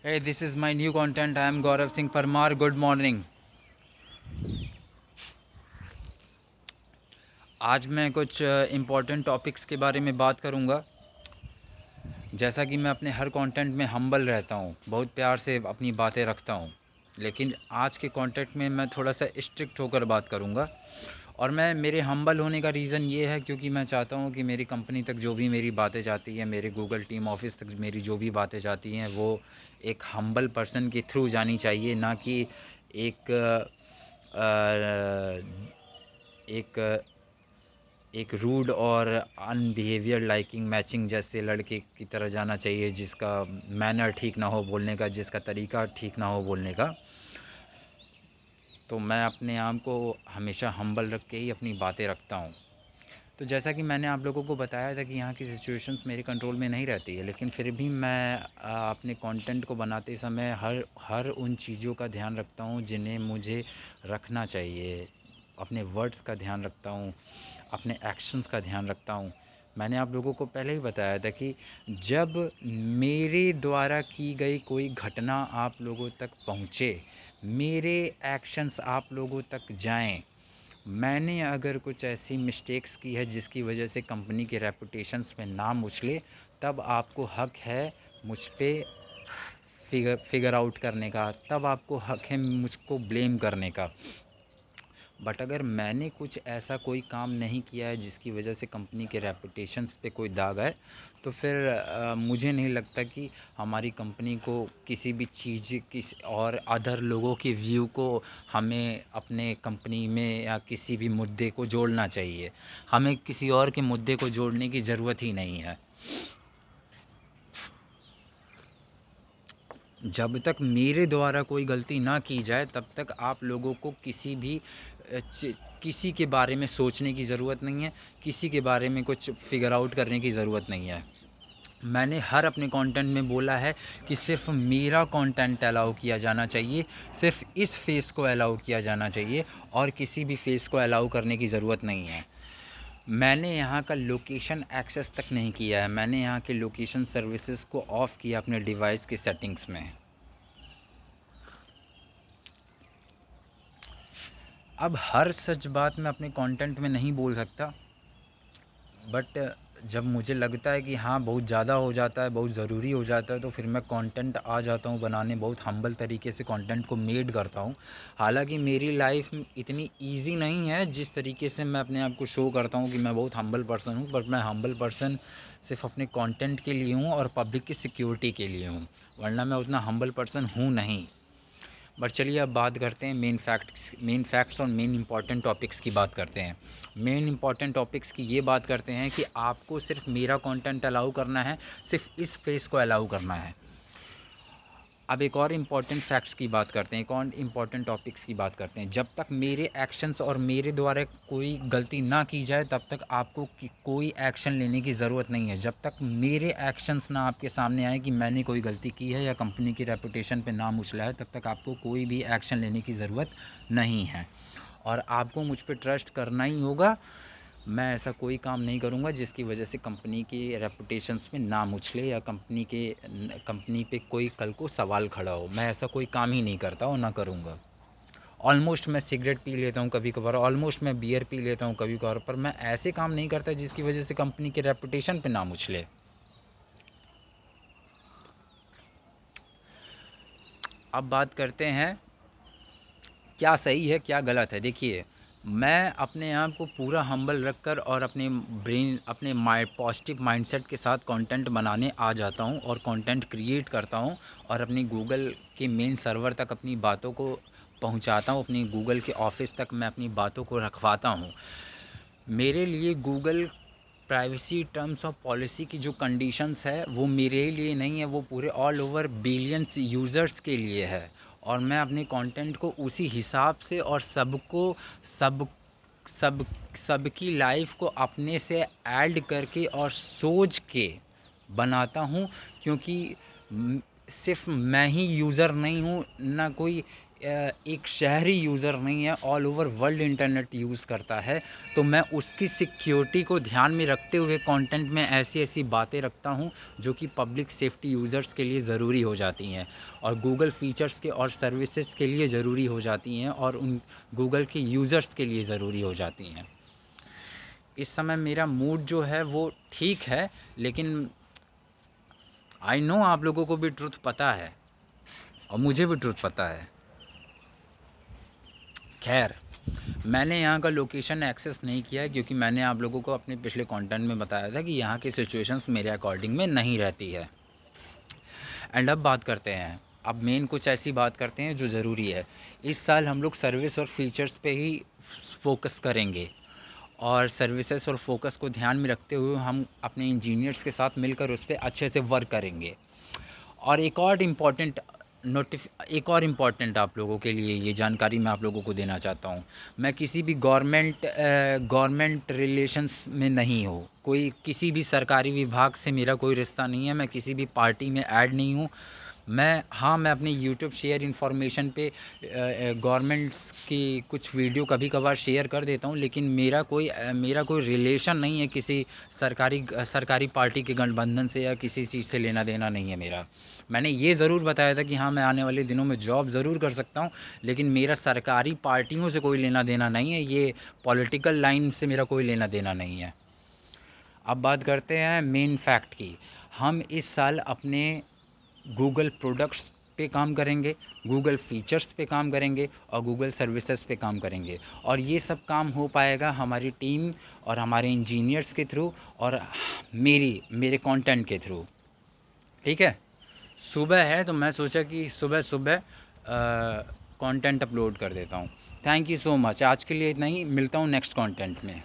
Hey, this is my new content. I am Gaurav Singh Parmar. Good morning. आज मैं कुछ important topics के बारे में बात करूँगा। जैसा कि मैं अपने हर कंटेंट में हम्बल रहता हूँ, बहुत प्यार से अपनी बातें रखता हूँ, लेकिन आज के कंटेंट में मैं थोड़ा सा स्ट्रिक्ट होकर बात करूँगा। और मैं मेरे हम्बल होने का रीज़न ये है क्योंकि मैं चाहता हूँ कि मेरी कंपनी तक जो भी मेरी बातें जाती हैं, मेरे गूगल टीम ऑफिस तक मेरी जो भी बातें जाती हैं, वो एक हम्बल पर्सन के थ्रू जानी चाहिए, ना कि एक अ, एक एक रूड और अनबिहेवियर लाइकिंग मैचिंग जैसे लड़के की तरह जाना चाहिए, जिसका मैनर ठीक ना हो बोलने का, जिसका तरीका ठीक ना हो बोलने का। तो मैं अपने आप को हमेशा हम्बल रख के ही अपनी बातें रखता हूँ। तो जैसा कि मैंने आप लोगों को बताया था कि यहाँ की सिचुएशंस मेरे कंट्रोल में नहीं रहती है, लेकिन फिर भी मैं अपने कंटेंट को बनाते समय हर हर उन चीज़ों का ध्यान रखता हूँ जिन्हें मुझे रखना चाहिए। अपने वर्ड्स का ध्यान रखता हूँ, अपने एक्शंस का ध्यान रखता हूँ। मैंने आप लोगों को पहले ही बताया था कि जब मेरे द्वारा की गई कोई घटना आप लोगों तक पहुँचे, मेरे एक्शंस आप लोगों तक जाएं, मैंने अगर कुछ ऐसी मिस्टेक्स की है जिसकी वजह से कंपनी के रेपुटेशंस में नाम उछले, तब आपको हक है मुझ पे फिगर आउट करने का, तब आपको हक है मुझको ब्लेम करने का। बट अगर मैंने कुछ ऐसा कोई काम नहीं किया है जिसकी वजह से कंपनी के रेपुटेशंस पे कोई दाग है, तो फिर मुझे नहीं लगता कि हमारी कंपनी को किसी भी चीज़ किस और अदर लोगों के व्यू को हमें अपने कंपनी में या किसी भी मुद्दे को जोड़ना चाहिए। हमें किसी और के मुद्दे को जोड़ने की ज़रूरत ही नहीं है। जब तक मेरे द्वारा कोई गलती ना की जाए, तब तक आप लोगों को किसी के बारे में सोचने की ज़रूरत नहीं है, किसी के बारे में कुछ फ़िगर आउट करने की ज़रूरत नहीं है। मैंने हर अपने कंटेंट में बोला है कि सिर्फ़ मेरा कंटेंट अलाउ किया जाना चाहिए, सिर्फ़ इस फ़ेस को अलाउ किया जाना चाहिए और किसी भी फ़ेस को अलाउ करने की ज़रूरत नहीं है। मैंने यहाँ का लोकेशन एक्सेस तक नहीं किया है, मैंने यहाँ के लोकेशन सर्विसेज़ को ऑफ़ किया अपने डिवाइस के सेटिंग्स में। अब हर सच बात मैं अपने कंटेंट में नहीं बोल सकता, बट जब मुझे लगता है कि हाँ बहुत ज़्यादा हो जाता है, बहुत ज़रूरी हो जाता है, तो फिर मैं कंटेंट आ जाता हूँ बनाने, बहुत हम्बल तरीके से कंटेंट को मेड करता हूँ। हालांकि मेरी लाइफ इतनी इजी नहीं है जिस तरीके से मैं अपने आप को शो करता हूँ कि मैं बहुत हम्बल पर्सन हूँ, बट मैं हम्बल पर्सन सिर्फ अपने कंटेंट के लिए हूँ और पब्लिक की सिक्योरिटी के लिए हूँ, वरना मैं उतना हम्बल पर्सन हूँ नहीं। बट चलिए अब बात करते हैं मेन फैक्ट्स और मेन इंपॉर्टेंट टॉपिक्स की बात करते हैं। मेन इंपॉर्टेंट टॉपिक्स की ये बात करते हैं कि आपको सिर्फ मेरा कंटेंट अलाउ करना है, सिर्फ इस फेस को अलाउ करना है। अब एक और इम्पॉर्टेंट फैक्ट्स की बात करते हैं, एक और इम्पॉर्टेंट टॉपिक्स की बात करते हैं। जब तक मेरे एक्शंस और मेरे द्वारा कोई गलती ना की जाए, तब तक आपको कोई एक्शन लेने की ज़रूरत नहीं है। जब तक मेरे एक्शंस ना आपके सामने आए कि मैंने कोई गलती की है या कंपनी की रेपुटेशन पे नाम उछला है, तब तक आपको कोई भी एक्शन लेने की ज़रूरत नहीं है। और आपको मुझ पे ट्रस्ट करना ही होगा। मैं ऐसा कोई काम नहीं करूँगा जिसकी वजह से कंपनी की रेपुटेशंस में नाम उछले या कंपनी पे कोई कल को सवाल खड़ा हो। मैं ऐसा कोई काम ही नहीं करता और ना करूँगा। ऑलमोस्ट मैं सिगरेट पी लेता हूँ कभी कभार, ऑलमोस्ट मैं बियर पी लेता हूँ कभी कभार, पर मैं ऐसे काम नहीं करता जिसकी वजह से कंपनी के रेपुटेशन पे नाम उछले। अब बात करते हैं क्या सही है क्या गलत है। देखिए, मैं अपने आप को पूरा हम्बल रखकर और अपने पॉजिटिव माइंडसेट के साथ कंटेंट बनाने आ जाता हूँ और कंटेंट क्रिएट करता हूँ और अपनी गूगल के मेन सर्वर तक अपनी बातों को पहुँचाता हूँ, अपनी गूगल के ऑफिस तक मैं अपनी बातों को रखवाता हूँ। मेरे लिए Google privacy terms of policy की जो कंडीशंस है वो मेरे लिए नहीं है, वो पूरे ऑल ओवर बिलियंस यूज़र्स के लिए है। और मैं अपने कंटेंट को उसी हिसाब से और सब सब सबकी लाइफ को अपने से ऐड करके और सोच के बनाता हूँ, क्योंकि सिर्फ मैं ही यूज़र नहीं हूँ, ना कोई एक शहरी यूज़र नहीं है, all over world internet use करता है। तो मैं उसकी सिक्योरिटी को ध्यान में रखते हुए कंटेंट में ऐसी-ऐसी बातें रखता हूँ जो कि पब्लिक सेफ्टी यूज़र्स के लिए ज़रूरी हो जाती हैं और गूगल फीचर्स के और सर्विसेज के लिए ज़रूरी हो जाती हैं और उन गूगल के यूज़र्स के लिए ज़रूरी हो जाती हैं। इस समय मेरा मूड जो है वो ठीक है, लेकिन आई नो आप लोगों को भी ट्रुथ पता है और मुझे भी ट्रुथ पता है। खैर, मैंने यहाँ का लोकेशन एक्सेस नहीं किया है क्योंकि मैंने आप लोगों को अपने पिछले कंटेंट में बताया था कि यहाँ की सिचुएशंस मेरे अकॉर्डिंग में नहीं रहती है। एंड अब बात करते हैं, अब मेन कुछ ऐसी बात करते हैं जो ज़रूरी है। इस साल हम लोग सर्विस और फीचर्स पे ही फोकस करेंगे और सर्विसेज और फोकस को ध्यान में रखते हुए हम अपने इंजीनियर्स के साथ मिलकर उस पर अच्छे से वर्क करेंगे। और एक और इम्पॉर्टेंट आप लोगों के लिए ये जानकारी मैं आप लोगों को देना चाहता हूँ। मैं किसी भी गवर्नमेंट रिलेशंस में नहीं हूँ, कोई किसी भी सरकारी विभाग से मेरा कोई रिश्ता नहीं है, मैं किसी भी पार्टी में ऐड नहीं हूँ। मैं अपने यूट्यूब शेयर इन्फॉर्मेशन पे गवर्नमेंट्स की कुछ वीडियो कभी कभार शेयर कर देता हूँ, लेकिन मेरा कोई रिलेशन नहीं है किसी सरकारी पार्टी के गठबंधन से या किसी चीज़ से लेना देना नहीं है मेरा। मैंने ये ज़रूर बताया था कि हाँ, मैं आने वाले दिनों में जॉब ज़रूर कर सकता हूँ, लेकिन मेरा सरकारी पार्टियों से कोई लेना देना नहीं है, ये पॉलिटिकल लाइन से मेरा कोई लेना देना नहीं है। अब बात करते हैं मेन फैक्ट की। हम इस साल अपने गूगल प्रोडक्ट्स पे काम करेंगे, गूगल फीचर्स पे काम करेंगे और गूगल सर्विसेज पे काम करेंगे और ये सब काम हो पाएगा हमारी टीम और हमारे इंजीनियर्स के थ्रू और मेरे कंटेंट के थ्रू। ठीक है, सुबह है तो मैं सोचा कि सुबह सुबह कंटेंट अपलोड कर देता हूँ। Thank you so much. आज के लिए इतना ही, मिलता हूँ नेक्स्ट कंटेंट में।